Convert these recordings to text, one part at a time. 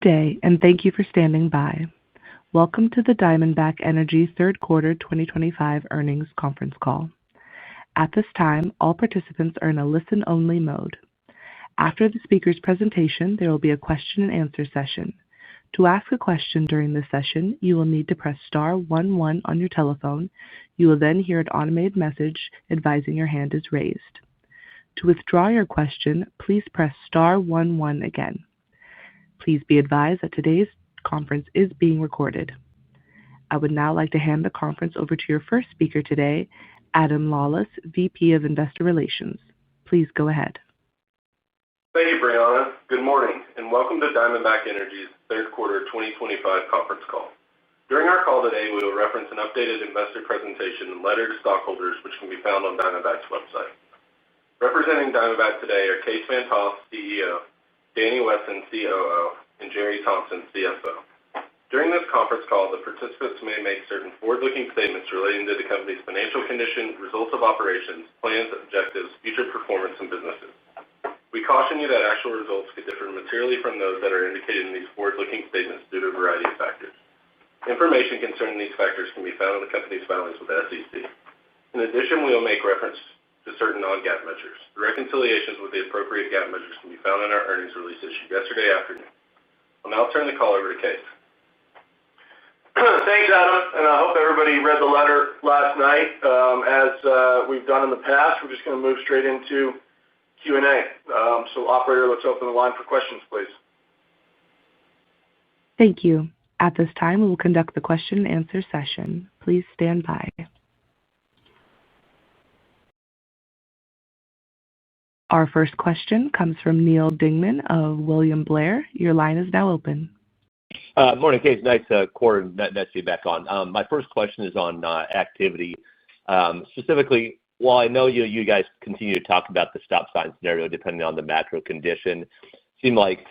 Day, and thank you for standing by. Welcome to the Diamondback Energy third quarter 2025 earnings conference call. At this time, all participants are in a listen-only mode. After the speaker's presentation, there will be a question-and-answer session. To ask a question during this session, you will need to press star 11 on your telephone. You will then hear an automated message advising your hand is raised. To withdraw your question, please press star 11 again. Please be advised that today's conference is being recorded. I would now like to hand the conference over to your first speaker today, Adam Lawless, VP of Investor Relations. Please go ahead. Thank you, Brianna. Good morning, and welcome to Diamondback Energy's third quarter 2025 conference call. During our call today, we will reference an updated investor presentation and letter to stockholders, which can be found on Diamondback's website. Representing Diamondback today are Kaes Van't Hof, CEO, Danny Wesson, COO, and Jerry Thompson, CFO. During this conference call, the participants may make certain forward-looking statements relating to the company's financial condition, results of operations, plans, objectives, future performance, and businesses. We caution you that actual results could differ materially from those that are indicated in these forward-looking statements due to a variety of factors. Information concerning these factors can be found in the company's filings with the SEC. In addition, we will make reference to certain non-GAAP measures. The reconciliations with the appropriate GAAP measures can be found in our earnings release issued yesterday afternoon. I'll now turn the call over to Kaes. Thanks, Adam, and I hope everybody read the letter last night. As we've done in the past, we're just going to move straight into Q&A. So, operator, let's open the line for questions, please. Thank you. At this time, we will conduct the question-and-answer session. Please stand by. Our first question comes from Neal Dingmann of William Blair. Your line is now open. Morning, Kaes. Nice quarter. Nice to be back on. My first question is on activity. Specifically, while I know you guys continue to talk about the stop sign scenario depending on the macro condition, it seemed like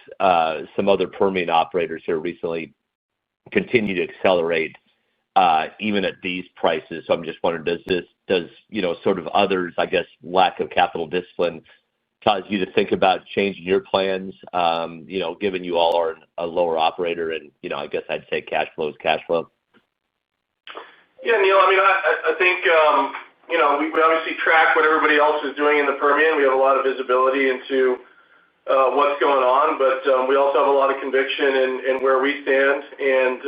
some other Permian operators here recently continue to accelerate even at these prices. So I'm just wondering, does sort of others, I guess, lack of capital discipline cause you to think about changing your plans, given you all are a lower operator and, I guess I'd say cash flow is cash flow? Yeah, Neal, I mean, I think, we obviously track what everybody else is doing in the Permian. We have a lot of visibility into what's going on, but we also have a lot of conviction in where we stand and,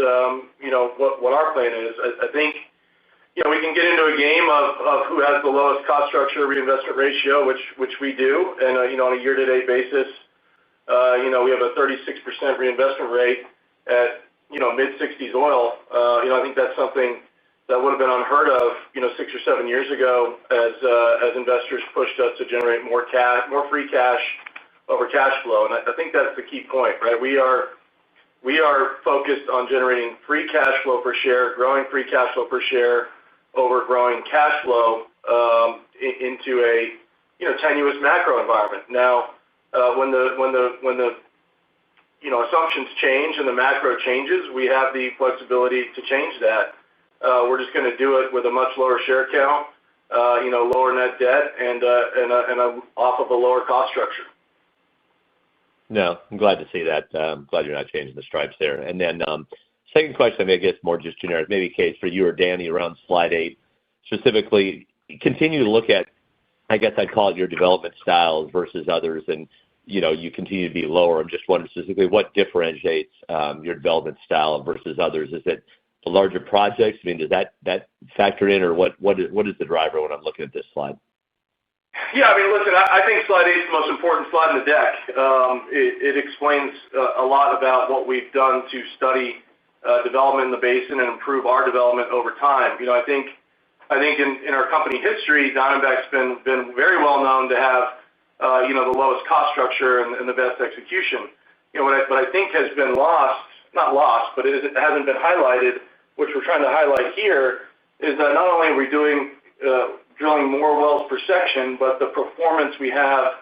what our plan is. I think, we can get into a game of who has the lowest cost structure reinvestment ratio, which we do. And, on a year-to-date basis, we have a 36% reinvestment rate at, mid-60s oil. I think that's something that would have been unheard of, 6 or 7 years ago as investors pushed us to generate more free cash over cash flow. And I think that's the key point, right? We are focused on generating free cash flow per share, growing free cash flow per share over growing cash flow into a tenuous macro environment. Now, when the assumptions change and the macro changes, we have the flexibility to change that. We're just going to do it with a much lower share count, lower net debt, and off of a lower cost structure. No, I'm glad to see that. I'm glad you're not changing the stripes there. And then second question, I guess more just generic, maybe Kaes for you or Danny around slide 8, specifically continue to look at, I guess I'd call it your development styles versus others, and you continue to be lower. I'm just wondering specifically what differentiates your development style versus others. Is it the larger projects? I mean, does that factor in, or what is the driver when I'm looking at this slide? Yeah, I mean, listen, I think slide 8 is the most important slide in the deck. It explains a lot about what we've done to study development in the basin and improve our development over time. I think in our company history, Diamondback's been very well known to have the lowest cost structure and the best execution. What I think has been not lost, but it hasn't been highlighted, which we're trying to highlight here, is that not only are we drilling more wells per section, but the performance we have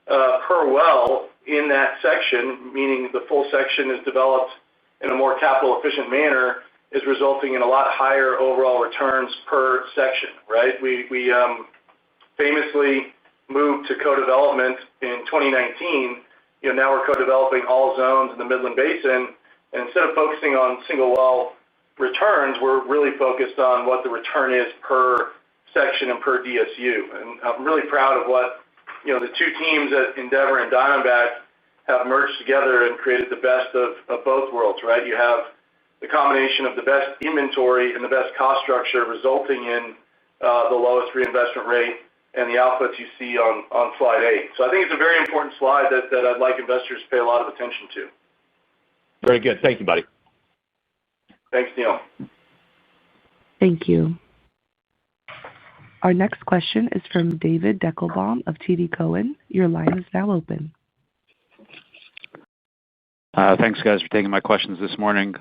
per well in that section, meaning the full section is developed in a more capital-efficient manner, is resulting in a lot higher overall returns per section, right? We famously moved to co-development in 2019 now we're co-developing all zones in the Midland Basin. And instead of focusing on single well returns, we're really focused on what the return is per section and per DSU. And I'm really proud of what the two teams at Endeavor and Diamondback have merged together and created the best of both worlds, right? You have the combination of the best inventory and the best cost structure resulting in the lowest reinvestment rate and the outputs you see on slide 8. So I think it's a very important slide that I'd like investors to pay a lot of attention to. Very good. Thank you, buddy. Thanks, Neil. Thank you. Our next question is from David Deckelbaum of TD Cowen. Your line is now open. Thanks, guys, for taking my questions this morning.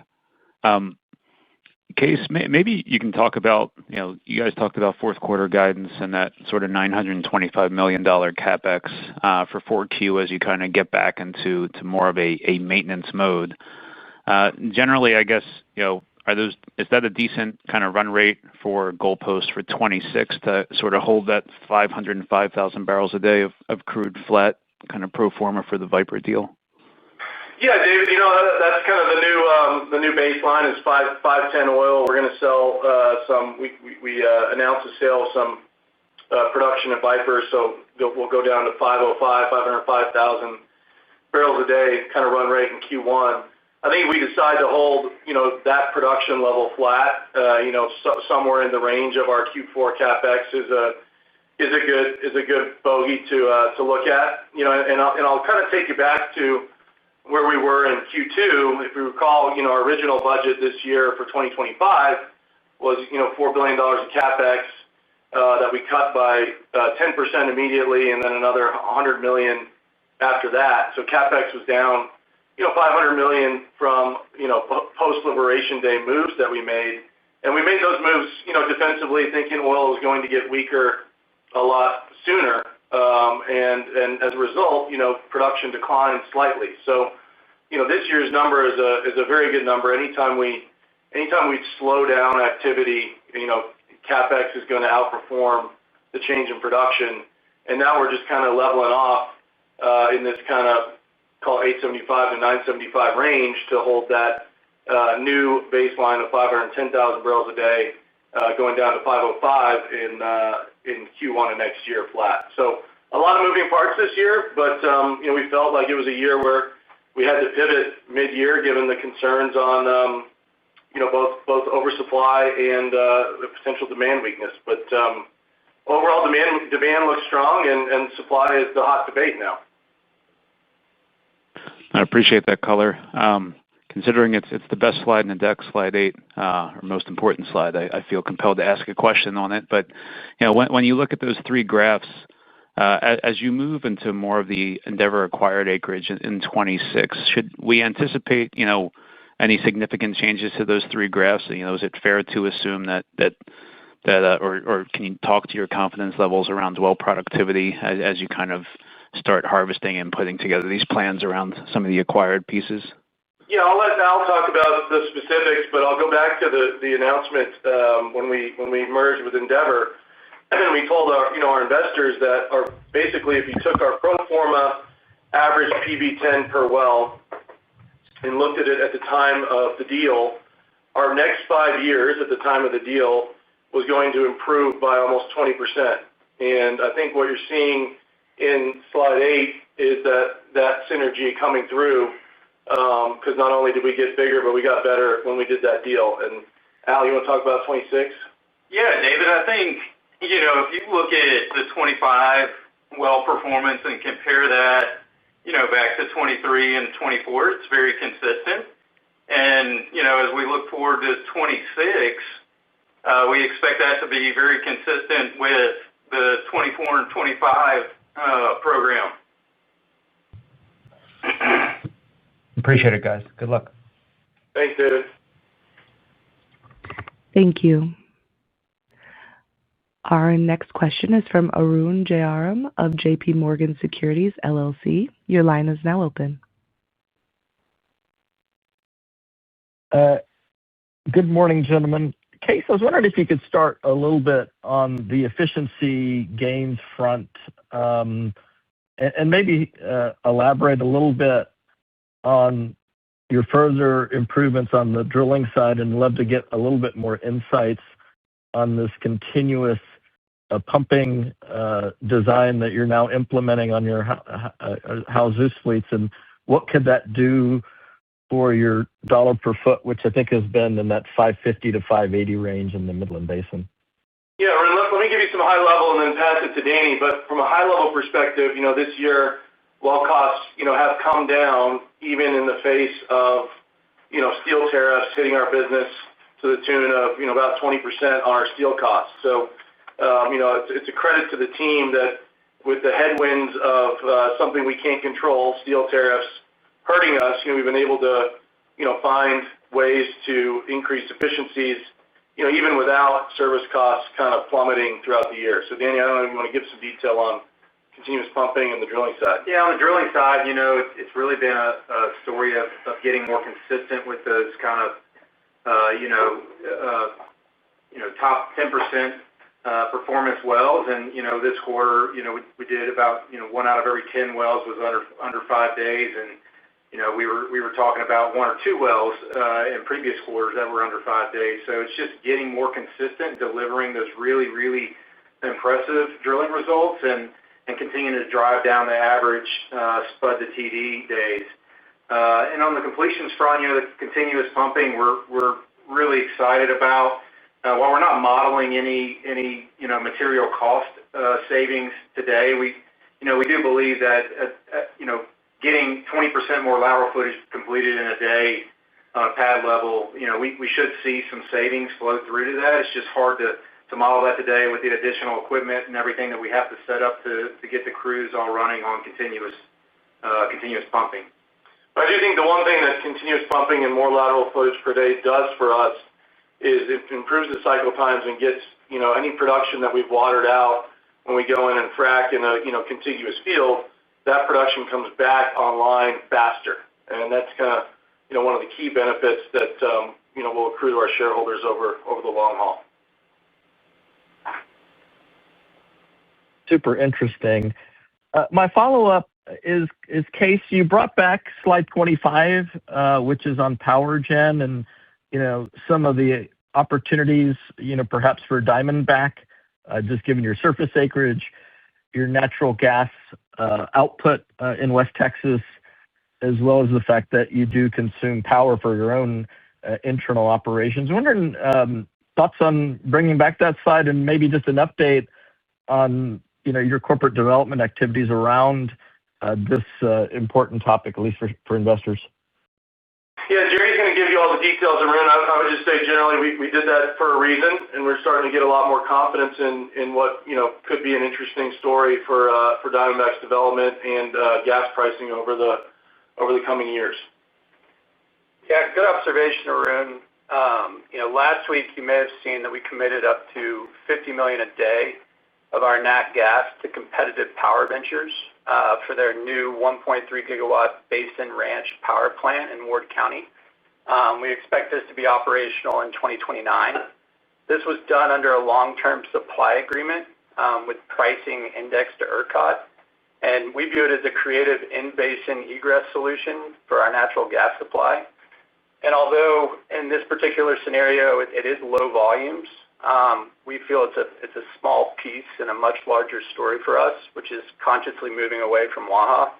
Case, maybe you can talk about, you guys talked about fourth quarter guidance and that sort of $925 million CapEx for 4Q as you kind of get back into more of a maintenance mode. Generally, I guess, is that a decent kind of run rate for goalpost for 26 to sort of hold that 505,000 barrels a day of crude flat kind of pro forma for the Viper deal? Yeah, David, that's kind of the new baseline is 510 oil. We're going to sell some. We announced the sale of some production at Viper, so we'll go down to 505,000 barrels a day kind of run rate in Q1. I think we decide to hold that production level flat. Somewhere in the range of our Q4 capex is a good bogey to look at. And I'll kind of take you back to where we were in Q2. If you recall, our original budget this year for 2025 was $4 billion of capex that we cut by 10% immediately, and then another $100 million after that. So capex was down $500 million from post-Liberation Day moves that we made, and we made those moves defensively, thinking oil was going to get weaker a lot sooner. And as a result, production declined slightly. So, this year's number is a very good number. Anytime we slow down activity, capex is going to outperform the change in production. And now we're just kind of leveling off in this kind of call 875 to 975 range to hold that new baseline of 510,000 barrels a day, going down to 505 in Q1 of next year flat. So a lot of moving parts this year, but we felt like it was a year where we had to pivot mid-year given the concerns on both oversupply and the potential demand weakness. But overall demand looks strong, and supply is the hot debate now. I appreciate that color. Considering it's the best slide in the deck, slide 8, or most important slide, I feel compelled to ask a question on it. But when you look at those three graphs, as you move into more of the Endeavor acquired acreage in 26, should we anticipate any significant changes to those three graphs? Is it fair to assume that or can you talk to your confidence levels around well productivity as you kind of start harvesting and putting together these plans around some of the acquired pieces? Yeah, I'll let Al talk about the specifics, but I'll go back to the announcement when we merged with Endeavor, and we told our investors that basically if you took our pro forma average PV10 per well and looked at it at the time of the deal, our next 5 years at the time of the deal was going to improve by almost 20%. And I think what you're seeing in slide 8 is that synergy coming through, because not only did we get bigger, but we got better when we did that deal. And Al, you want to talk about 26? Yeah, David, I think, if you look at the 25 well performance and compare that, back to 23 and 24, it's very consistent. And, as we look forward to 26, we expect that to be very consistent with the 24 and 25 program. Appreciate it, guys. Good luck. Thanks, David. Thank you. Our next question is from Arun Jayaram of JP Morgan Securities, LLC. Your line is now open. Good morning, gentlemen. Case, I was wondering if you could start a little bit on the efficiency gains front. and maybe elaborate a little bit on your further improvements on the drilling side, and love to get a little bit more insights on this continuous pumping design that you're now implementing on your house fleets, and what could that do for your dollar per foot, which I think has been in that $550 to $580 range in the Midland Basin. Yeah, let me give you some high level and then pass it to Danny. But from a high level perspective, this year, well costs, have come down even in the face of, steel tariffs hitting our business to the tune of, about 20% on our steel costs. So, it's a credit to the team that with the headwinds of something we can't control, steel tariffs hurting us, we've been able to, find ways to increase efficiencies, even without service costs kind of plummeting throughout the year. So, Danny, I don't know if you want to give some detail on continuous pumping and the drilling side. Yeah, on the drilling side, it's really been a story of getting more consistent with those kind of, top 10% performance wells. And, this quarter, we did about, 1 out of every 10 wells was under 5 days. And, we were talking about 1 or 2 wells in previous quarters that were under 5 days. So it's just getting more consistent, delivering those really, really impressive drilling results and continuing to drive down the average spud to TD days. And on the completions front, the continuous pumping, we're really excited about. While we're not modeling any material cost savings today, we do believe that getting 20% more lateral footage completed in a day on a pad level, we should see some savings flow through to that. It's just hard to model that today with the additional equipment and everything that we have to set up to get the crews all running on continuous pumping. But I do think the one thing that continuous pumping and more lateral footage per day does for us is it improves the cycle times and gets, any production that we've watered out when we go in and frack in a, contiguous field, that production comes back online faster. And that's kind of, one of the key benefits that, will accrue to our shareholders over the long haul. Super interesting. My follow-up is Case, you brought back slide 25, which is on power gen and, some of the opportunities, perhaps for Diamondback, just given your surface acreage, your natural gas output in West Texas, as well as the fact that you do consume power for your own internal operations. Wondering thoughts on bringing back that slide and maybe just an update on, your corporate development activities around this important topic, at least for investors. Yeah, Jerry's going to give you all the details, Arun. I would just say generally we did that for a reason, and we're starting to get a lot more confidence in what could be an interesting story for Diamondback's development and gas pricing over the coming years. Yeah, good observation, Arun. Last week you may have seen that we committed up to $50 million a day of our nat gas to Competitive Power Ventures for their new 1.3 gigawatt Basin Ranch power plant in Ward County. We expect this to be operational in 2029. This was done under a long-term supply agreement with pricing indexed to ERCOT, and we view it as a creative in-basin egress solution for our natural gas supply. And although in this particular scenario it is low volumes, we feel it's a small piece in a much larger story for us, which is consciously moving away from Waha.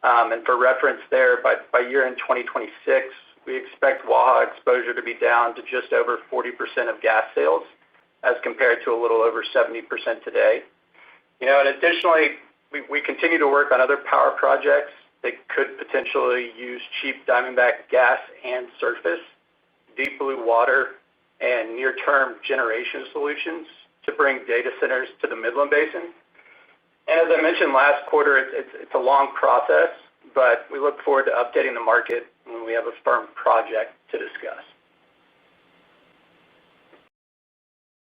And for reference there, by year in 2026, we expect Waha exposure to be down to just over 40% of gas sales as compared to a little over 70% today. And additionally, we continue to work on other power projects that could potentially use cheap Diamondback gas and surface, deep blue water, and near-term generation solutions to bring data centers to the Midland Basin. And as I mentioned last quarter, it's a long process, but we look forward to updating the market when we have a firm project to discuss.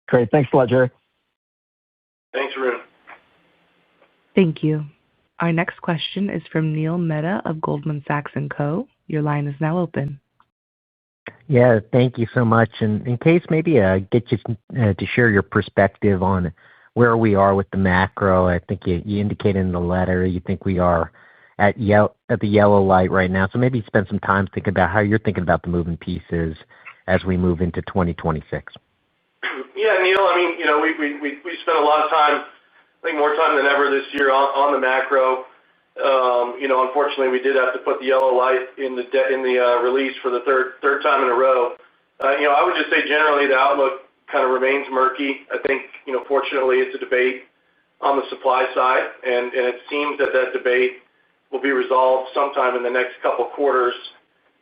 Great. Thanks a lot, Jerry. Thanks, Arun. Thank you. Our next question is from Neil Mehta of Goldman Sachs & Co. Your line is now open. Yeah, thank you so much. And in case maybe get you to share your perspective on where we are with the macro. I think you indicated in the letter you think we are at the yellow light right now. So maybe spend some time thinking about how you're thinking about the moving pieces as we move into 2026. Yeah, Neil, I mean, we spent a lot of time, I think more time than ever this year on the macro. Unfortunately, we did have to put the yellow light in the release for the third time in a row. I would just say generally the outlook kind of remains murky. I think, fortunately, it's a debate on the supply side, and it seems that debate will be resolved sometime in the next couple quarters.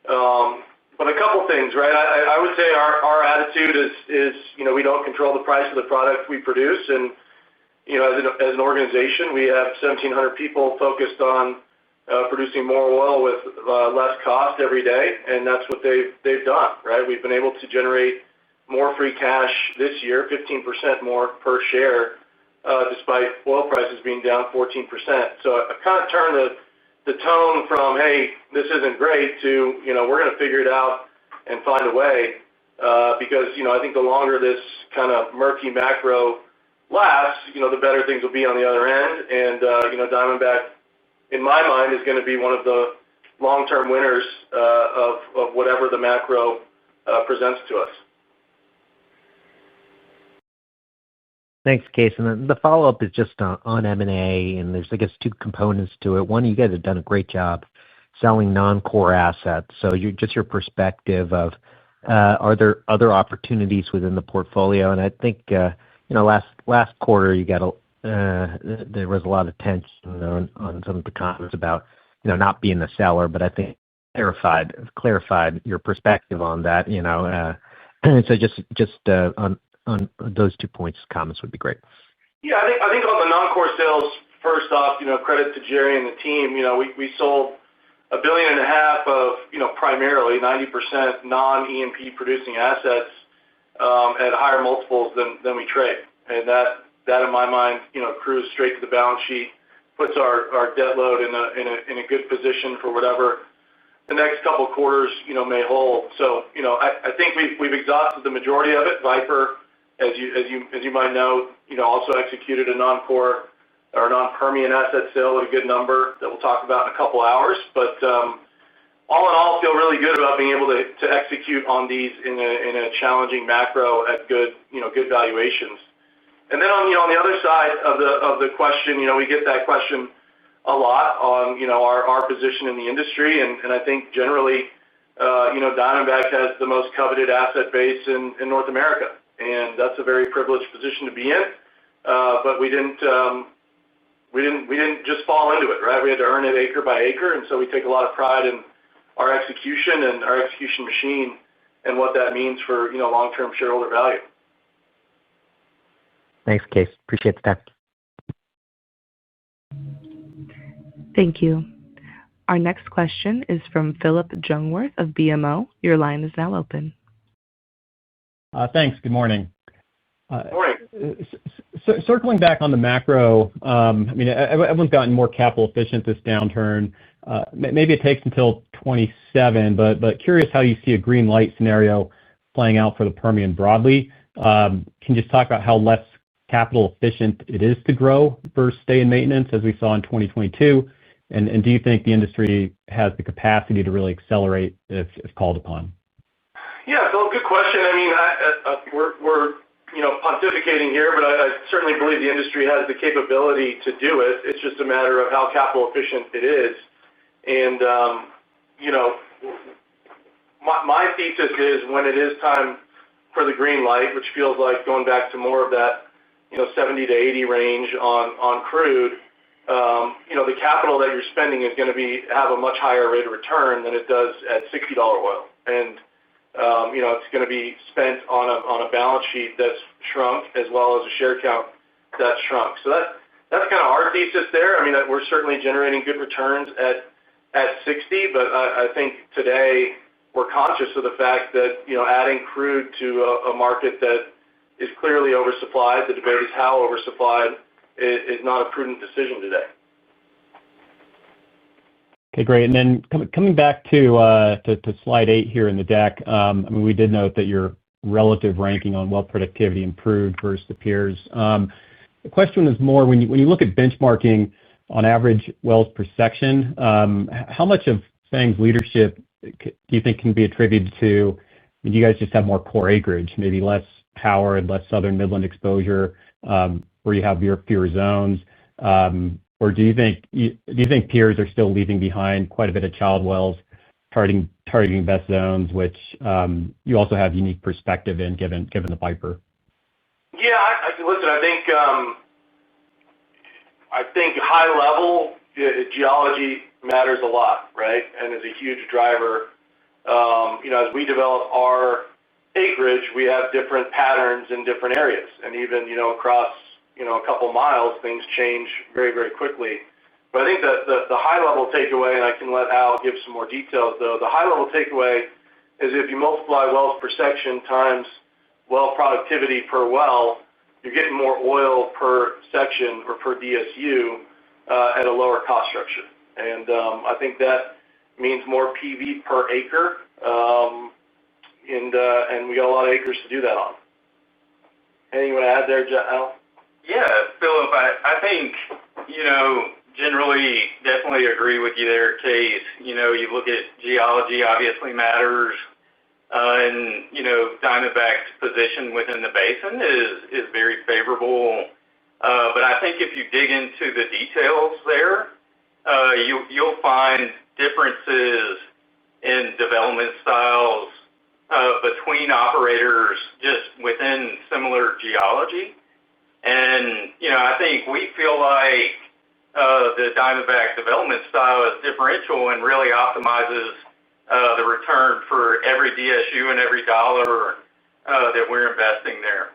But a couple things, right? I would say our attitude is we don't control the price of the product we produce, and as an organization, we have 1,700 people focused on producing more oil with less cost every day, and that's what they've done, right? We've been able to generate more free cash this year, 15% more per share, despite oil prices being down 14%. So I kind of turned the tone from, hey, this isn't great, to, we're going to figure it out and find a way, because, I think the longer this kind of murky macro lasts, the better things will be on the other end. And, Diamondback, in my mind, is going to be one of the long-term winners of whatever the macro presents to us. Thanks, Case. And then the follow-up is just on M&A, and there's, I guess, two components to it. One, you guys have done a great job selling non-core assets. So your perspective of, are there other opportunities within the portfolio? And I think, last quarter you got there was a lot of tension on some of the comments about, not being a seller, but I think clarified your perspective on that, so just on those 2 points, comments would be great. Yeah, I think on the non-core sales, first off, credit to Jerry and the team. We sold $1.5 billion of, primarily 90% non-E&P producing assets at higher multiples than we trade. And that in my mind, accrues straight to the balance sheet, puts our debt load in a good position for whatever the next couple of quarters, may hold. So, I think we've exhausted the majority of it. Viper, as you might know, also executed a non-core or non-Permian asset sale at a good number that we'll talk about in a couple hours. But all in all, feel really good about being able to execute on these in a challenging macro at good valuations. And then on the other side of the question, we get that question a lot on our position in the industry, and I think generally, Diamondback has the most coveted asset base in North America, and that's a very privileged position to be in. But we didn't just fall into it, right? We had to earn it acre by acre, and so we take a lot of pride in our execution and our execution machine and what that means for long-term shareholder value. Thanks, Case. Appreciate the time. Thank you. Our next question is from Phillip Jungwirth of BMO. Your line is now open. Thanks. Good morning. Morning. Circling back on the macro, everyone's gotten more capital efficient this downturn. Maybe it takes until 27, but curious how you see a green light scenario playing out for the Permian broadly. Can you just talk about how less capital efficient it is to grow versus stay in maintenance as we saw in 2022? And do you think the industry has the capacity to really accelerate if called upon? Yeah, Phil, good question. We're pontificating here, but I certainly believe the industry has the capability to do it. It's just a matter of how capital efficient it is. And my thesis is when it is time for the green light, which feels like going back to more of that 70 to 80 range on crude, the capital that you're spending is going to have a much higher rate of return than it does at $60 oil. And, it's going to be spent on a balance sheet that's shrunk as well as a share count that's shrunk. So that's kind of our thesis there. We're certainly generating good returns at 60, but I think today we're conscious of the fact that, adding crude to a market that is clearly oversupplied, the debate is how oversupplied, is not a prudent decision today. Okay, great. And then coming back to slide 8 here in the deck, we did note that your relative ranking on well productivity improved versus the peers. The question is more when you look at benchmarking on average wells per section, how much of FANG's leadership do you think can be attributed to, you guys just have more core acreage, maybe less Howard, less Southern Midland exposure, where you have fewer zones? Or do you think peers are still leaving behind quite a bit of child wells, targeting best zones, which you also have unique perspective in given the Viper? Yeah, listen, I think high level geology matters a lot, right? And is a huge driver. As we develop our acreage, we have different patterns in different areas, and even across a couple miles, things change very, very quickly. But I think that the high level takeaway, and I can let Al give some more details though. The high level takeaway is if you multiply wells per section times well productivity per well, you're getting more oil per section or per DSU at a lower cost structure. And I think that means more PV per acre, and we got a lot of acres to do that on. Anything you want to add there, Al? Yeah, Philip, I think, generally definitely agree with you there, Case. You look at geology obviously matters, and, Diamondback's position within the basin is very favorable. But I think if you dig into the details there, you'll find differences in development styles between operators just within similar geology. And, I think we feel like the Diamondback development style is differential and really optimizes the return for every DSU and every dollar that we're investing there.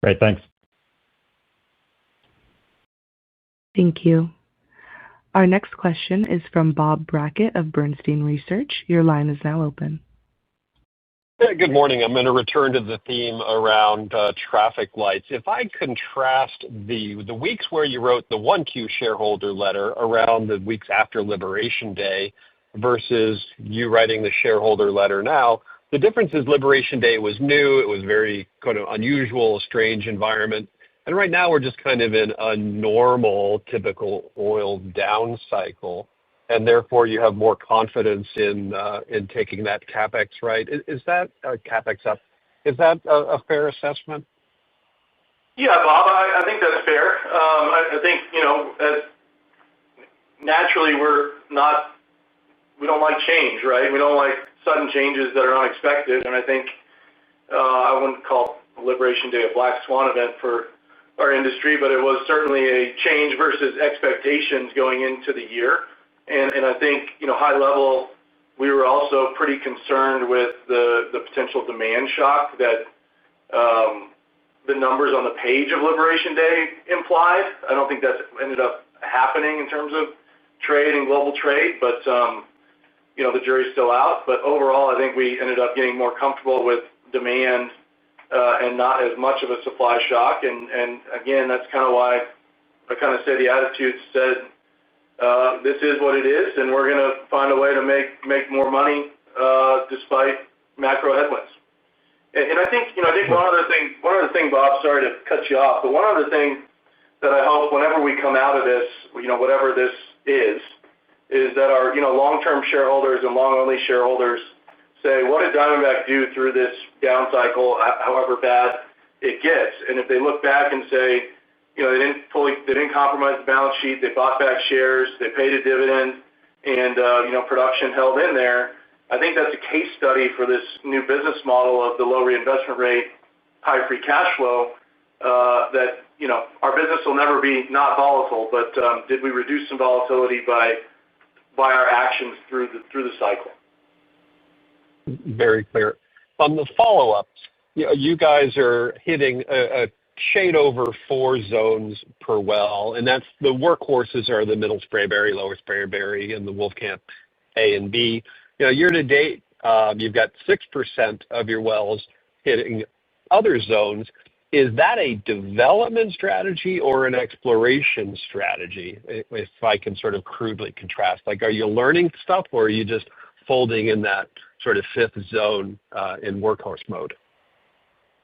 Great, thanks. Thank you. Our next question is from Bob Brackett of Bernstein Research. Your line is now open. Yeah, good morning. I'm going to return to the theme around traffic lights. If I contrast the weeks where you wrote the 1Q shareholder letter around the weeks after Liberation Day versus you writing the shareholder letter now, the difference is Liberation Day was new. It was very kind of unusual, strange environment. And right now we're just kind of in a normal, typical oil down cycle. And therefore, you have more confidence in taking that CapEx right. Is that CapEx up? Is that a fair assessment? Yeah, Bob, I think that's fair. I think as naturally we don't like change, right? We don't like sudden changes that are unexpected. And I think I wouldn't call Liberation Day a black swan event for our industry, but it was certainly a change versus expectations going into the year. And I think, high level, we were also pretty concerned with the potential demand shock that the numbers on the page of Liberation Day implied. I don't think that's ended up happening in terms of trade and global trade, but, the jury's still out. But overall, I think we ended up getting more comfortable with demand and not as much of a supply shock. And again, that's kind of why I kind of say the attitude said, this is what it is, and we're going to find a way to make more money despite macro headwinds. And I think one other thing, Bob. Sorry to cut you off, but one other thing that I hope whenever we come out of this, whatever this is that our long-term shareholders and long-only shareholders say, what did Diamondback do through this down cycle, however bad it gets? And if they look back and say, they didn't compromise the balance sheet. They bought back shares. They paid a dividend, and production held in there. I think that's a case study for this new business model of the low reinvestment rate, high free cash flow. That our business will never be not volatile, but did we reduce some volatility by our actions through the cycle? Very clear. On the follow-up, you guys are hitting a shade over 4 zones per well, and that's the workhorses are the Middle Sprayberry, Lower Sprayberry, and the Wolfcamp A and B. Year to date, you've got 6% of your wells hitting other zones. Is that a development strategy or an exploration strategy? If I can sort of crudely contrast, like, are you learning stuff, or are you just folding in that sort of 5th zone in workhorse mode?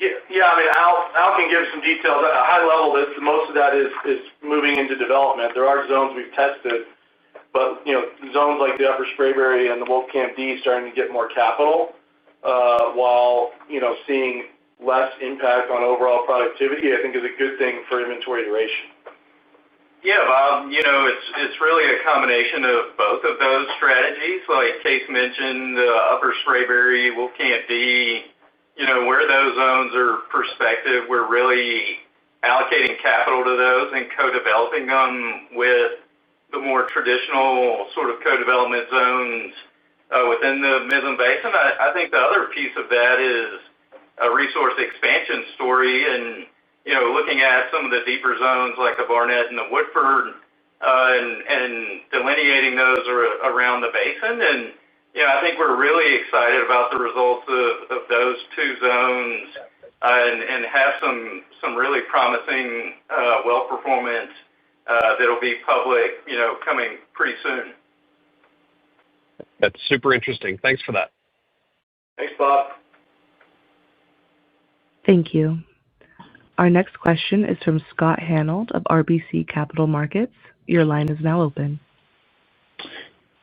Yeah. I mean, Al can give some details. At a high level, most of that is moving into development. There are zones we've tested, but zones like the Upper Sprayberry and the Wolfcamp D starting to get more capital, while seeing less impact on overall productivity, I think is a good thing for inventory duration. Yeah, Bob, it's really a combination of both of those strategies. Like Case mentioned, Upper Sprayberry, Wolfcamp D, where those zones are prospective, we're really allocating capital to those and co-developing them with the more traditional sort of co-development zones within the Midland Basin. I think the other piece of that is a resource expansion story, and looking at some of the deeper zones like the Barnett and the Woodford, and delineating those around the basin. And I think we're really excited about the results of those two zones, and have some really promising well performance that'll be public, coming pretty soon. That's super interesting. Thanks for that. Thanks, Bob. Thank you. Our next question is from Scott Hanold of RBC Capital Markets. Your line is now open.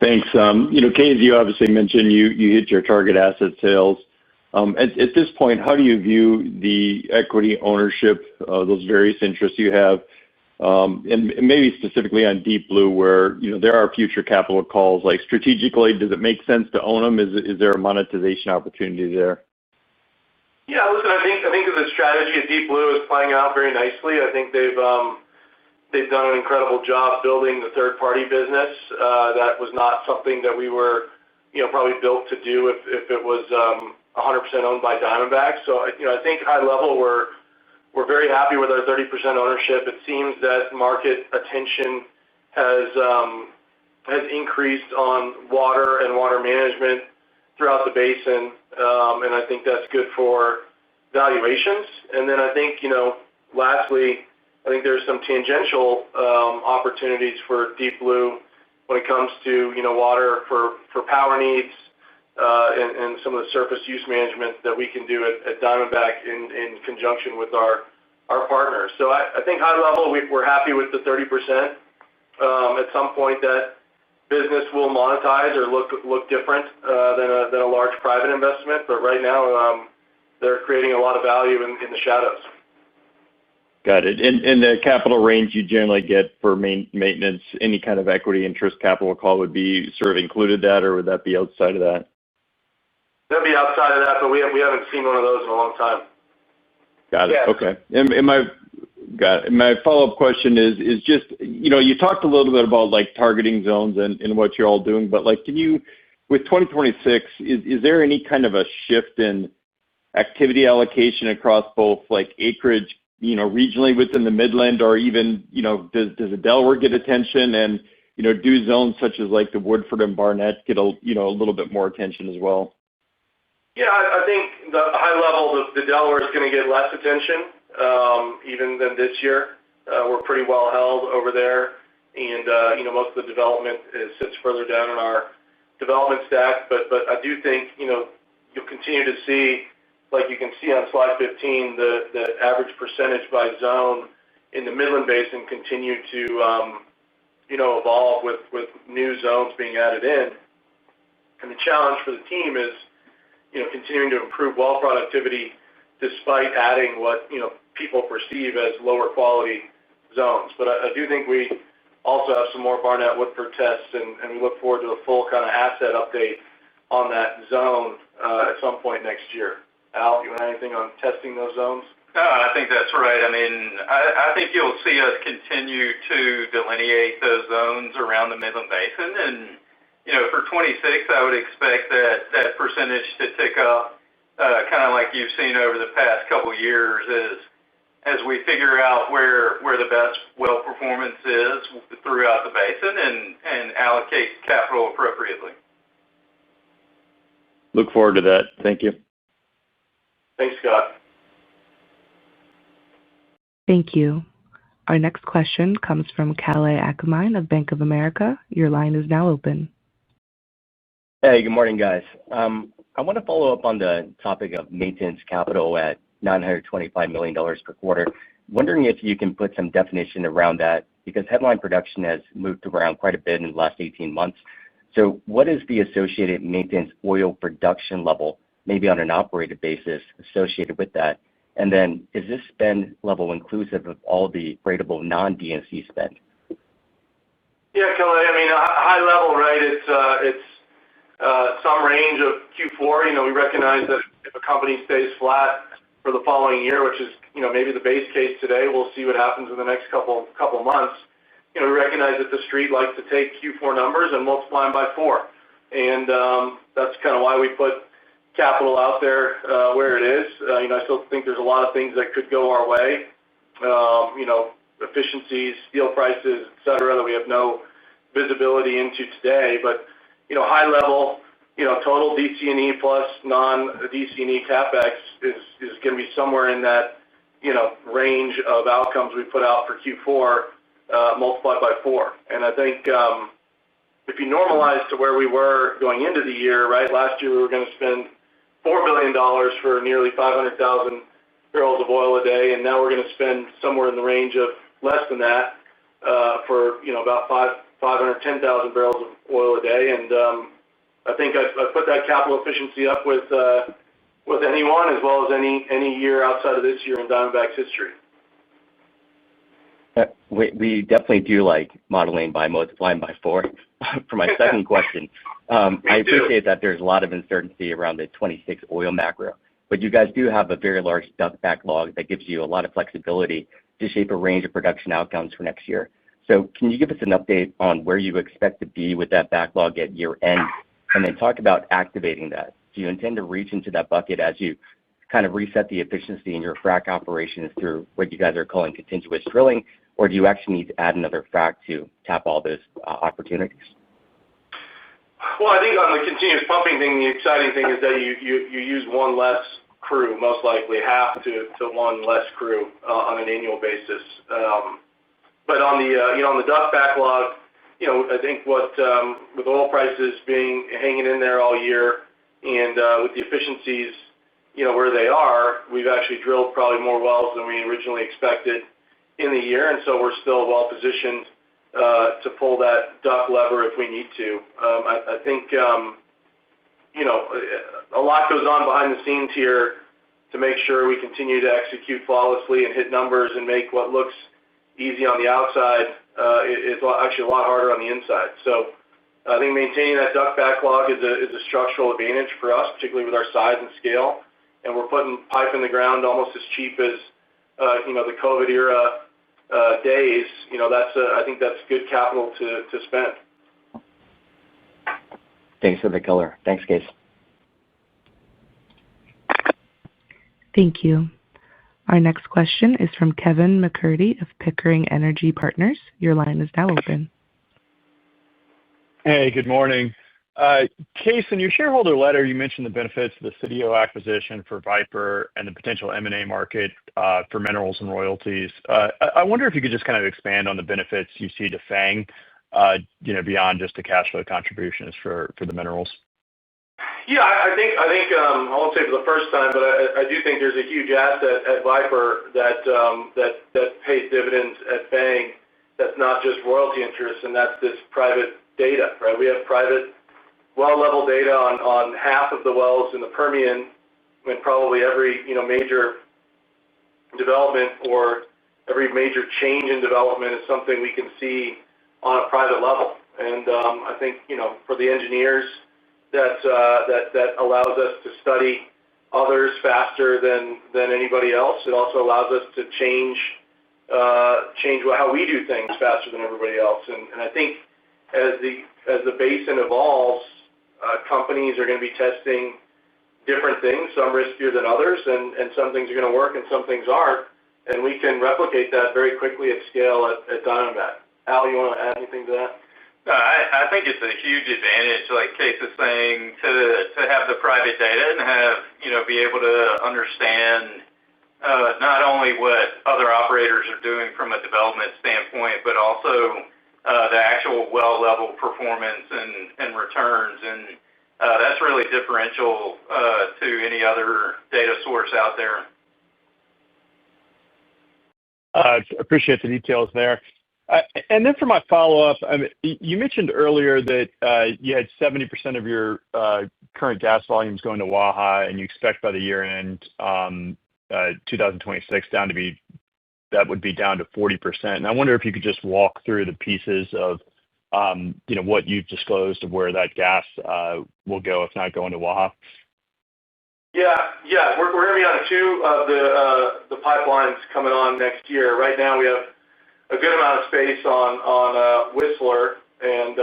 Thanks. Case, you obviously mentioned you hit your target asset sales. At this point, how do you view the equity ownership of those various interests you have, and maybe specifically on Deep Blue, where there are future capital calls? Like, strategically, does it make sense to own them? Is there a monetization opportunity there? Yeah, listen, I think the strategy at Deep Blue is playing out very nicely. I think they've done an incredible job building the third-party business. That was not something that we were, probably built to do if it was 100% owned by Diamondback. So, I think high level we're very happy with our 30% ownership. It seems that market attention has increased on water and water management throughout the basin, and I think that's good for valuations. And then I think, lastly, I think there's some tangential opportunities for Deep Blue when it comes to water for power needs, and some of the surface use management that we can do at Diamondback in conjunction with our partners. So I think high level we're happy with the 30%. At some point that business will monetize or look different than a large private investment, but right now they're creating a lot of value in the shadows. Got it. And the capital range you generally get for maintenance, any kind of equity interest capital call would be sort of included that, or would that be outside of that? That'd be outside of that, but we haven't seen one of those in a long time. Got it. Yeah. Okay. And my follow-up question is just, you talked a little bit about like targeting zones and what you're all doing, but like, with 2026, is there any kind of a shift in activity allocation across both like acreage, regionally within the Midland, or even, does the Delaware get attention, and, do zones such as like the Woodford and Barnett get a little bit more attention as well? Yeah, I think the high level, the Delaware is going to get less attention, even than this year. We're pretty well held over there, and most of the development sits further down in our development stack. But I do think you'll continue to see, like you can see on slide 15, the average percentage by zone in the Midland Basin continue to evolve with new zones being added in. And the challenge for the team is continuing to improve well productivity despite adding what people perceive as lower quality zones. But I do think we also have some more Barnett Woodford tests, and we look forward to a full kind of asset update on that zone at some point next year. Al, you want anything on testing those zones? No, I think that's right. I mean, I think you'll see us continue to delineate those zones around the Midland Basin, and for 26, I would expect that percentage to tick up, kind of like you've seen over the past couple years, as we figure out where the best well performance is throughout the basin and allocate capital appropriately. Look forward to that. Thank you. Thanks, Scott. Thank you. Our next question comes from Kalei Akamine of Bank of America. Your line is now open. Hey, good morning, guys. I want to follow up on the topic of maintenance capital at $925 million per quarter. Wondering if you can put some definition around that, because headline production has moved around quite a bit in the last 18 months. So what is the associated maintenance oil production level, maybe on an operated basis, associated with that? And then is this spend level inclusive of all the ratable non-D&C spend? Yeah, Kelly, I mean, high level, right? It's some range of Q4. We recognize that if a company stays flat for the following year, which is, maybe the base case today, we'll see what happens in the next couple months. We recognize that the street likes to take Q4 numbers and multiply them by 4. And that's kind of why we put capital out there where it is. I still think there's a lot of things that could go our way. Efficiencies, steel prices, et cetera, that we have no visibility into today. But, high level, total DC&E plus non-DC&E CapEx is going to be somewhere in that, range of outcomes we put out for Q4 multiplied by 4. And I think if you normalize to where we were going into the year, right, last year we were going to spend $4 billion for nearly 500,000 barrels of oil a day, and now we're going to spend somewhere in the range of less than that for about 510,000 barrels of oil a day. And I think I put that capital efficiency up with anyone, as well as any year outside of this year in Diamondback's history. We definitely do like modeling by multiplying by 4. For my second question, I appreciate that there's a lot of uncertainty around the 26 oil macro, but you guys do have a very large DUC backlog that gives you a lot of flexibility to shape a range of production outcomes for next year. So can you give us an update on where you expect to be with that backlog at year end, and then talk about activating that? Do you intend to reach into that bucket as you kind of reset the efficiency in your frac operations through what you guys are calling continuous drilling, or do you actually need to add another frac to tap all those opportunities? Well, I think on the continuous pumping thing, the exciting thing is that you use one less crew, most likely half to one less crew on an annual basis. But on the DUC backlog, I think with oil prices hanging in there all year, and with the efficiencies, where they are, we've actually drilled probably more wells than we originally expected in the year, and so we're still well positioned to pull that DUC lever if we need to. I think a lot goes on behind the scenes here to make sure we continue to execute flawlessly and hit numbers and make what looks easy on the outside is actually a lot harder on the inside. So I think maintaining that DUC backlog is a structural advantage for us, particularly with our size and scale. And we're putting pipe in the ground almost as cheap as the COVID era days. I think that's good capital to spend. Thanks for the color. Thanks, Case. Thank you. Our next question is from Kevin McCurdy of Pickering Energy Partners. Your line is now open. Hey, good morning. Case, in your shareholder letter, you mentioned the benefits of the Sitio acquisition for Viper and the potential M&A market for minerals and royalties. I wonder if you could just kind of expand on the benefits you see to FANG, beyond just the cash flow contributions for the minerals. Yeah, I think I won't say for the first time, but I do think there's a huge asset at Viper that pays dividends at FANG. That's not just royalty interest, and that's this private data, right? We have private well level data on half of the wells in the Permian, when probably every major development or every major change in development is something we can see on a private level. And I think for the engineers, that allows us to study others faster than anybody else. It also allows us to change how we do things faster than everybody else. And I think as the basin evolves, companies are going to be testing different things, some riskier than others, and some things are going to work and some things aren't. And we can replicate that very quickly at scale at Diamondback. Al, you want to add anything to that? No, I think it's a huge advantage, like Case is saying, to have the private data and be able to understand not only what other operators are doing from a development standpoint, but also the actual well level performance and returns, and that's really differential to any other data source out there. Appreciate the details there. And then for my follow-up, you mentioned earlier that you had 70% of your current gas volumes going to Waha, and you expect by the year-end 2026 that would be down to 40%. And I wonder if you could just walk through the pieces of what you've disclosed of where that gas will go if not going to Waha. Yeah. We're going to be on two of the pipelines coming on next year. Right now, we have a good amount of space on Whistler and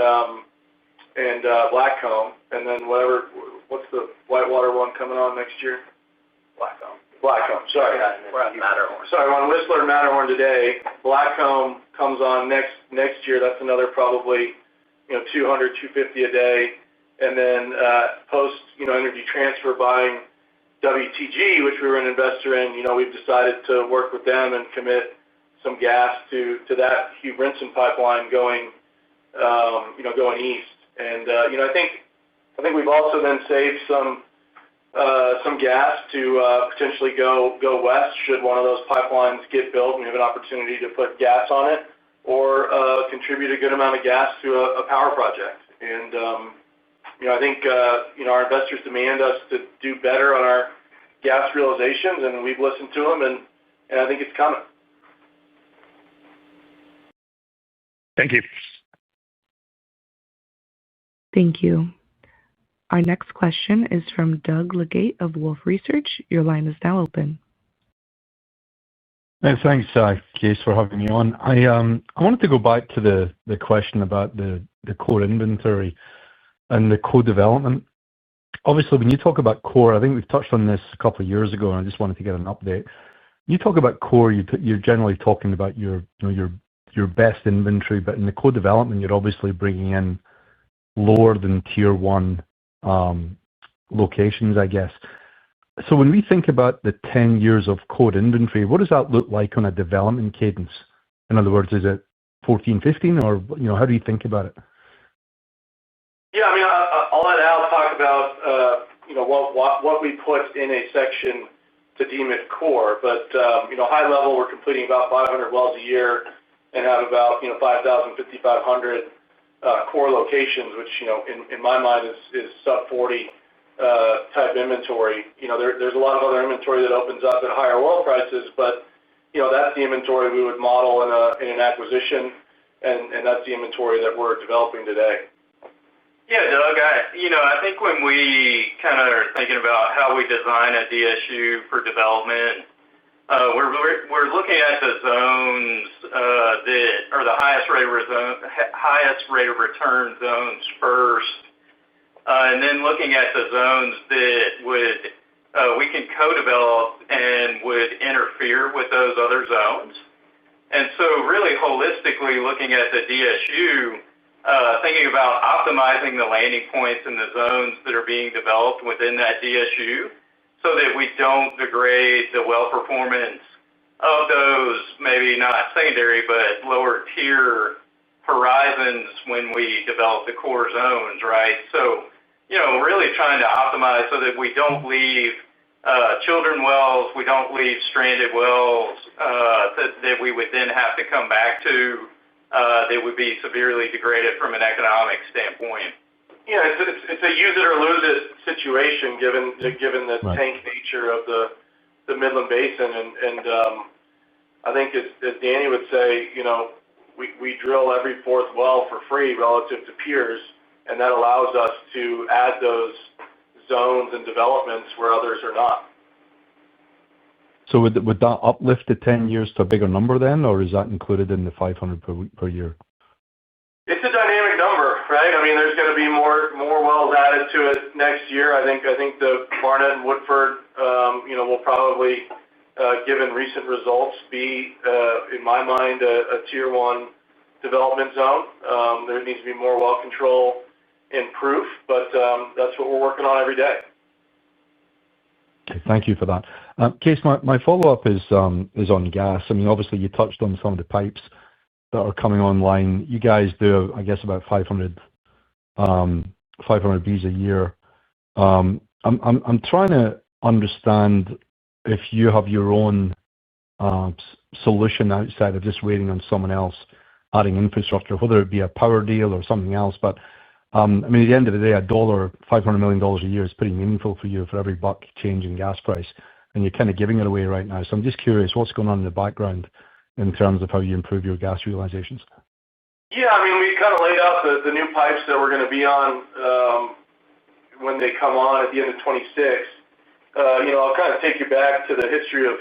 Blackcomb, and then what's the Whitewater one coming on next year? Blackcomb. Sorry. We're on Matterhorn. Sorry, we're on Whistler and Matterhorn today. Blackcomb comes on next year. That's another probably 200, 250 a day, and then post Energy Transfer buying WTG, which we were an investor in. We've decided to work with them and commit some gas to that Hugh Brinson pipeline going east. And I think we've also then saved some gas to potentially go west should one of those pipelines get built and we have an opportunity to put gas on it or contribute a good amount of gas to a power project. And I think our investors demand us to do better on our gas realizations, and we've listened to them, and I think it's coming. Thank you. Thank you. Our next question is from Doug Leggate of Wolfe Research. Your line is now open. Thanks, Case, for having me on. I wanted to go back to the question about the core inventory and the co-development. Obviously, when you talk about core, I think we've touched on this a couple of years ago, and I just wanted to get an update. When you talk about core, you're generally talking about your best inventory, but in the co-development, you're obviously bringing in lower than tier one locations, I guess. So when we think about the 10 years of core inventory, what does that look like on a development cadence? In other words, is it 14, 15, or how do you think about it? Yeah, I'll let Al talk about what we put in a section to deem it core, but high level, we're completing about 500 wells a year and have about 5,000, 5,500 core locations, which in my mind is sub 40 type inventory. There's a lot of other inventory that opens up at higher oil prices, but that's the inventory we would model in an acquisition, and that's the inventory that we're developing today. Yeah, Doug, I think when we kind of are thinking about how we design a DSU for development, we're looking at the zones that are the highest rate of return zones first, and then looking at the zones that we can co-develop and would interfere with those other zones. And so really holistically looking at the DSU, thinking about optimizing the landing points in the zones that are being developed within that DSU so that we don't degrade the well performance of those, maybe not secondary, but lower tier horizons when we develop the core zones, right? So, really trying to optimize so that we don't leave children wells, we don't leave stranded wells that we would then have to come back to that would be severely degraded from an economic standpoint. Yeah, it's a use it or lose it situation given the Right. tank nature of the Midland Basin, and I think as Danny would say, we drill every fourth well for free relative to peers, and that allows us to add those zones and developments where others are not. So would that uplift the 10 years to a bigger number then, or is that included in the 500 per year? It's a dynamic number, right? There's going to be more wells added to it next year. I think the Barnett and Woodford, will probably, given recent results, be in my mind a tier one development zone. There needs to be more well control and proof, but that's what we're working on every day. Okay, thank you for that. Case, my follow-up is on gas. Obviously, you touched on some of the pipes that are coming online. You guys do, I guess, about 500 Bs a year. I'm trying to understand if you have your own solution outside of just waiting on someone else adding infrastructure, whether it be a power deal or something else. But I mean, at the end of the day, $500 million a year is pretty meaningful for you for every buck change in gas price. And you're kind of giving it away right now. So I'm just curious, what's going on in the background in terms of how you improve your gas realizations? Yeah, I mean, we kind of laid out the new pipes that we're going to be on when they come on at the end of 26. I'll kind of take you back to the history of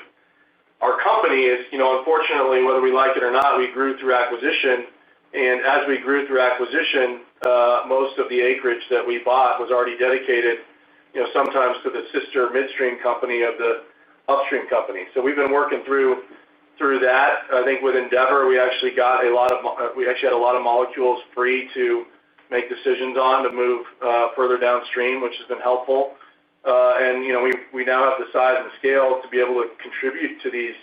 our company. Unfortunately, whether we like it or not, we grew through acquisition. And as we grew through acquisition, most of the acreage that we bought was already dedicated, sometimes to the sister midstream company of the upstream company. So we've been working through that. I think with Endeavor, we actually had a lot of molecules free to make decisions on to move further downstream, which has been helpful. And we now have the size and scale to be able to contribute to these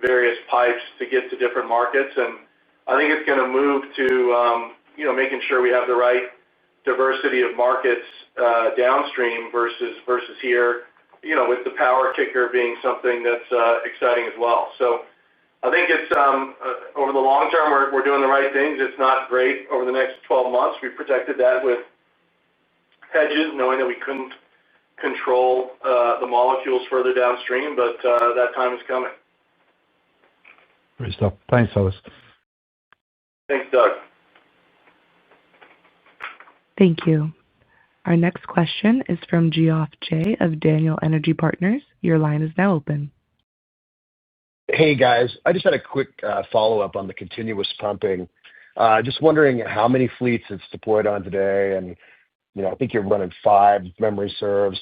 various pipes to get to different markets. And I think it's going to move to making sure we have the right diversity of markets downstream versus here, with the power kicker being something that's exciting as well. So I think it's over the long term, we're doing the right things. It's not great over the next 12 months. We protected that with hedges, knowing that we couldn't control the molecules further downstream, but that time is coming. Great stuff. Thanks, Ellis. Thanks, Doug. Thank you. Our next question is from Geoff Jay of Daniel Energy Partners. Your line is now open. Hey, guys. I just had a quick follow-up on the continuous pumping. Just wondering how many fleets it's deployed on today. And, I think you're running 5, if memory serves.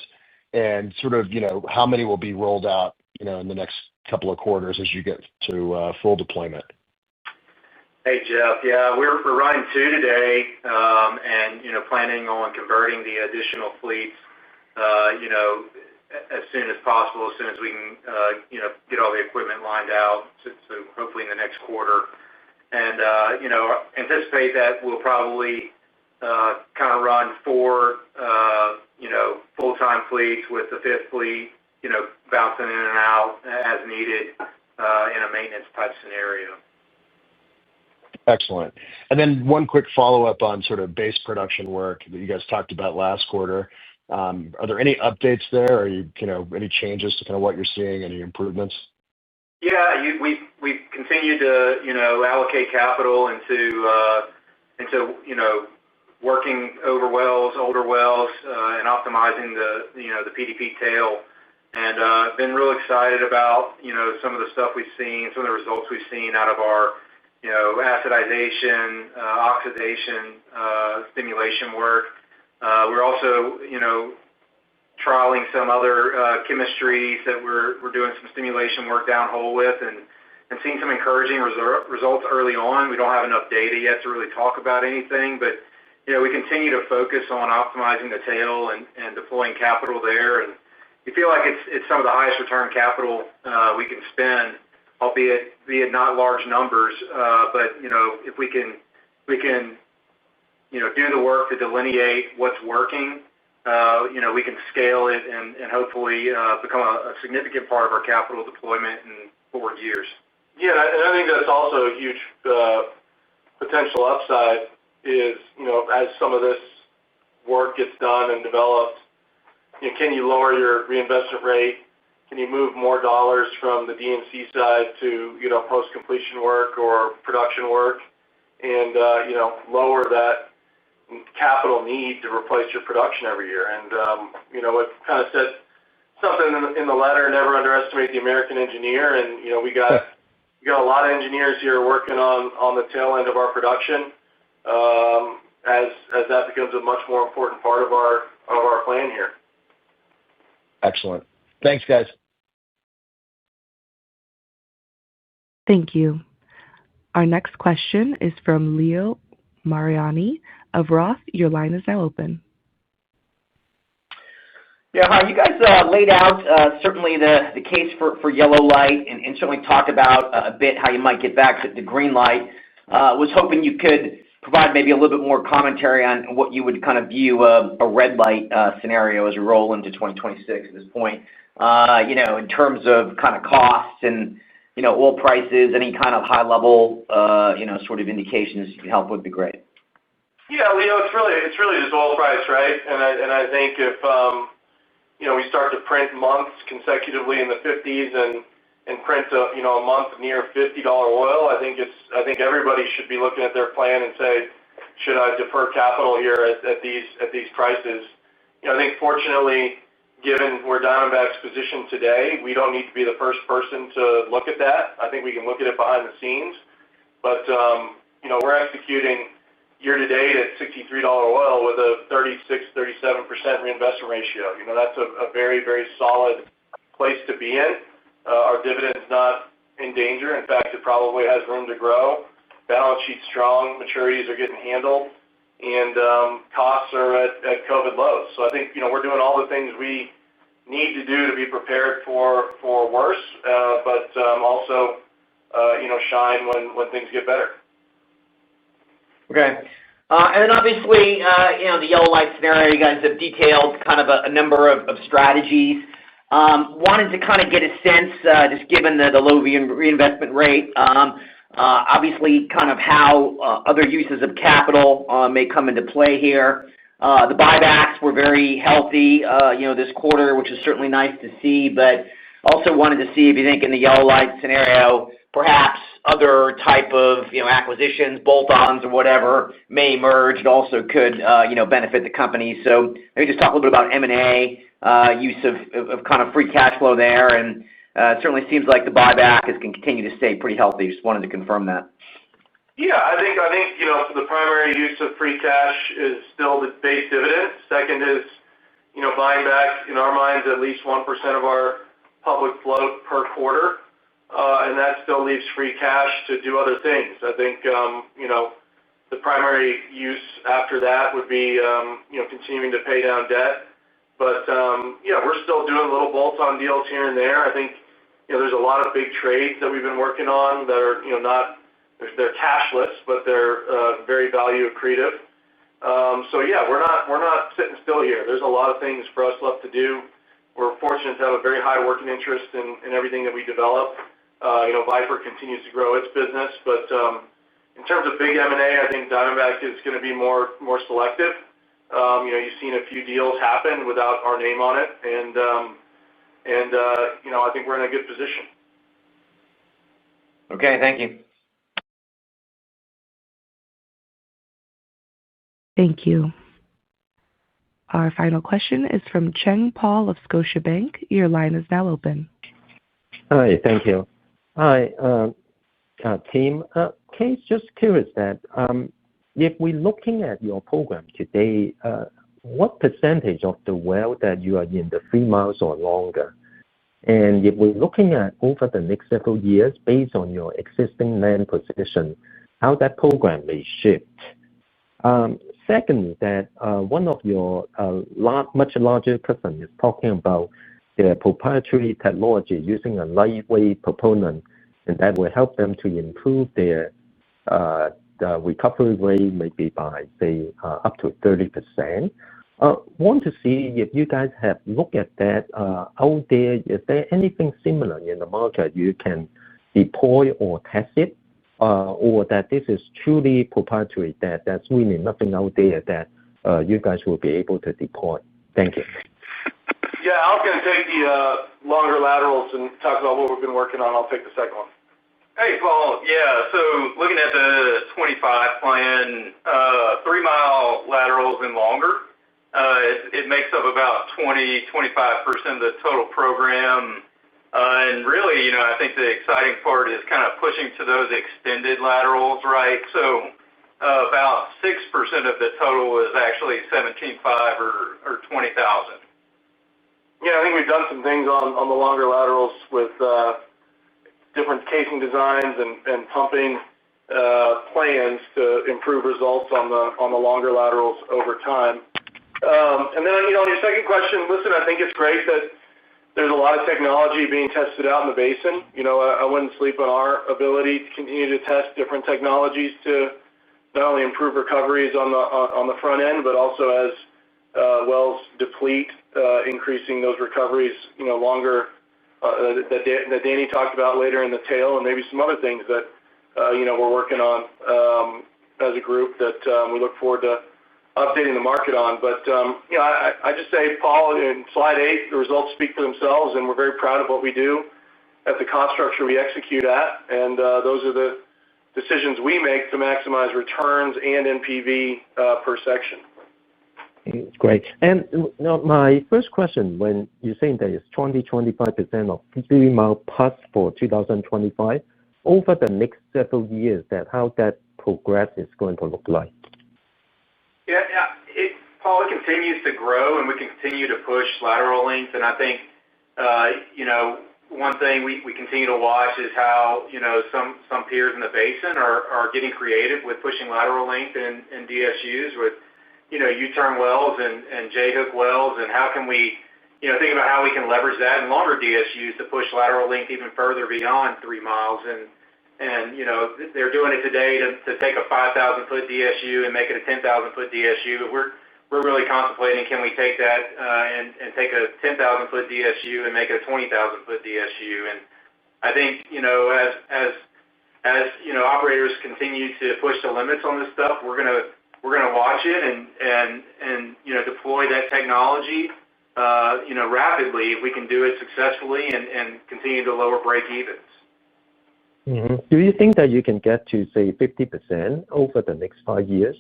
And sort of, how many will be rolled out, in the next couple of quarters as you get to full deployment? Hey, Jeff. Yeah, we're running 2 today, and planning on converting the additional fleets, as soon as possible, as soon as we can, get all the equipment lined out. So hopefully in the next quarter, and anticipate that we'll probably kind of run 4, full-time fleets with the 5th fleet, bouncing in and out as needed in a maintenance type scenario. Excellent. And then one quick follow-up on sort of base production work that you guys talked about last quarter. Are there any updates there? Or any changes to kind of what you're seeing? Any improvements? Yeah, we've continued to allocate capital into working over wells, older wells, and optimizing the PDP tail. And been real excited about some of the stuff we've seen, some of the results we've seen out of our acidization, oxidation, stimulation work. We're also, trialing some other chemistries that we're doing some stimulation work downhole with, and seeing some encouraging results early on. We don't have enough data yet to really talk about anything, but we continue to focus on optimizing the tail and deploying capital there. And we feel like it's some of the highest return capital we can spend, albeit not large numbers, but if we can do the work to delineate what's working, we can scale it and hopefully become a significant part of our capital deployment in forward years. Yeah, and I think that's also a huge potential upside is, as some of this work gets done and developed, can you lower your reinvestment rate? Can you move more dollars from the D&C side to, post-completion work or production work and, lower that capital need to replace your production every year? And, it kind of said something in the letter, never underestimate the American engineer. And, we got a lot of engineers here working on the tail end of our production as that becomes a much more important part of our plan here. Excellent. Thanks, guys. Thank you. Our next question is from Leo Mariani of Roth. Your line is now open. Yeah, hi. You guys laid out certainly the case for yellow light and certainly talked about a bit how you might get back to the green light. Was hoping you could provide maybe a little bit more commentary on what you would kind of view a red light scenario as we roll into 2026 at this point. In terms of kind of costs and oil prices, any kind of high-level sort of indications you can help would be great. Yeah, Leo, it's really just oil price, right? And I think if we start to print months consecutively in the 50s and print a month near $50 oil, I think everybody should be looking at their plan and say, should I defer capital here at these prices? I think fortunately, given where Diamondback's positioned today, we don't need to be the first person to look at that. I think we can look at it behind the scenes, but we're executing year to date at $63 oil with a 36-37% reinvestment ratio. That's a very, very solid place to be in. Our dividend's not in danger. In fact, it probably has room to grow. Balance sheet's strong, maturities are getting handled, and costs are at COVID lows. So I think we're doing all the things we need to do to be prepared for worse, but also shine when things get better. Okay. And then obviously, the yellow light scenario, you guys have detailed kind of a number of strategies. Wanted to kind of get a sense, just given the low reinvestment rate, obviously kind of how other uses of capital may come into play here. The buybacks were very healthy, this quarter, which is certainly nice to see, but also wanted to see if you think in the yellow light scenario, perhaps other type of, acquisitions, bolt-ons or whatever may emerge and also could, benefit the company. So maybe just talk a little bit about M&A, use of kind of free cash flow there, and it certainly seems like the buyback can continue to stay pretty healthy. Just wanted to confirm that. Yeah, I think the primary use of free cash is still the base dividend. Second is buying back, in our minds, at least 1% of our public float per quarter, and that still leaves free cash to do other things. I think the primary use after that would be continuing to pay down debt. But we're still doing little bolt-on deals here and there. I think there's a lot of big trades that we've been working on that are they're cashless, but they're very value accretive. So yeah, we're not sitting still here. There's a lot of things for us left to do. We're fortunate to have a very high working interest in everything that we develop. Viper continues to grow its business, but in terms of big M&A, I think Diamondback is going to be more selective. You've seen a few deals happen without our name on it, and I think we're in a good position. Okay, thank you. Thank you. Our final question is from Cheng Paul of Scotiabank. Your line is now open. Hi, thank you. Hi, team. Case, just curious that if we're looking at your program today, what percentage of the well that you are in the 3 miles or longer? And if we're looking at over the next several years, based on your existing land position, how that program may shift. Second, that one of your much larger customers is talking about their proprietary technology using a lightweight proppant, and that will help them to improve their recovery rate maybe by, say, up to 30%. Want to see if you guys have looked at that out there. Is there anything similar in the market you can deploy or test it? Or that this is truly proprietary, that's really nothing out there that you guys will be able to deploy? Thank you. Yeah, I'm going to take the longer laterals and talk about what we've been working on. I'll take the second one. Hey, Paul. Yeah, so looking at the 25 plan, 3-mile laterals and longer, it makes up about 20-25% of the total program. And really, I think the exciting part is kind of pushing to those extended laterals, right? So about 6% of the total is actually 17.5 or 20,000. Yeah, I think we've done some things on the longer laterals with different casing designs and pumping plans to improve results on the longer laterals over time. And then on your second question, listen, I think it's great that there's a lot of technology being tested out in the basin. I wouldn't sleep on our ability to continue to test different technologies to not only improve recoveries on the front end, but also as wells deplete, increasing those recoveries, longer that Danny talked about later in the tail, and maybe some other things that we're working on as a group that we look forward to updating the market on. But I just say, Paul, in slide 8, the results speak for themselves, and we're very proud of what we do at the cost structure we execute at, and those are the decisions we make to maximize returns and NPV per section. Great. And my first question, when you're saying that it's 20-25% of 3 mile plus for 2025, over the next several years, how that progress is going to look like? Yeah. Paul, it continues to grow, and we can continue to push lateral length. And I think, one thing we continue to watch is how, some peers in the basin are getting creative with pushing lateral length and DSUs with, U-turn wells and J-hook wells, and how can we, think about how we can leverage that in longer DSUs to push lateral length even further beyond 3 miles. And they're doing it today to take a 5,000-foot DSU and make it a 10,000-foot DSU, but we're really contemplating, can we take that and take a 10,000-foot DSU and make it a 20,000-foot DSU? And I think, as operators continue to push the limits on this stuff, we're gonna watch it and deploy that technology rapidly if we can do it successfully and continue to lower break evens. Mm-hmm. Do you think that you can get to, say, 50% over the next 5 years?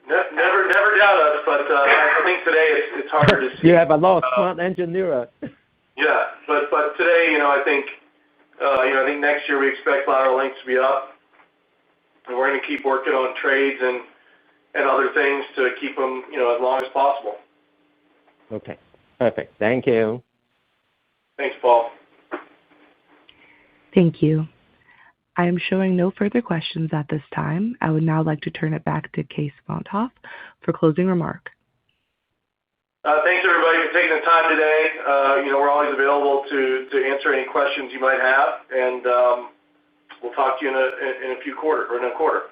Never doubt us, but I think today it's harder to see. You have a lot of smart engineers. Yeah, but today, I think next year we expect lateral lengths to be up, and we're going to keep working on trades and other things to keep them, as long as possible. Okay, perfect. Thank you. Thanks, Paul. Thank you. I am showing no further questions at this time. I would now like to turn it back to Case Monthoff for closing remark. Thanks, everybody, for taking the time today. We're always available to answer any questions you might have, and we'll talk to you in a quarter.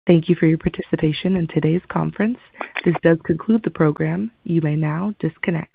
Thank you for your participation in today's conference. This does conclude the program. You may now disconnect.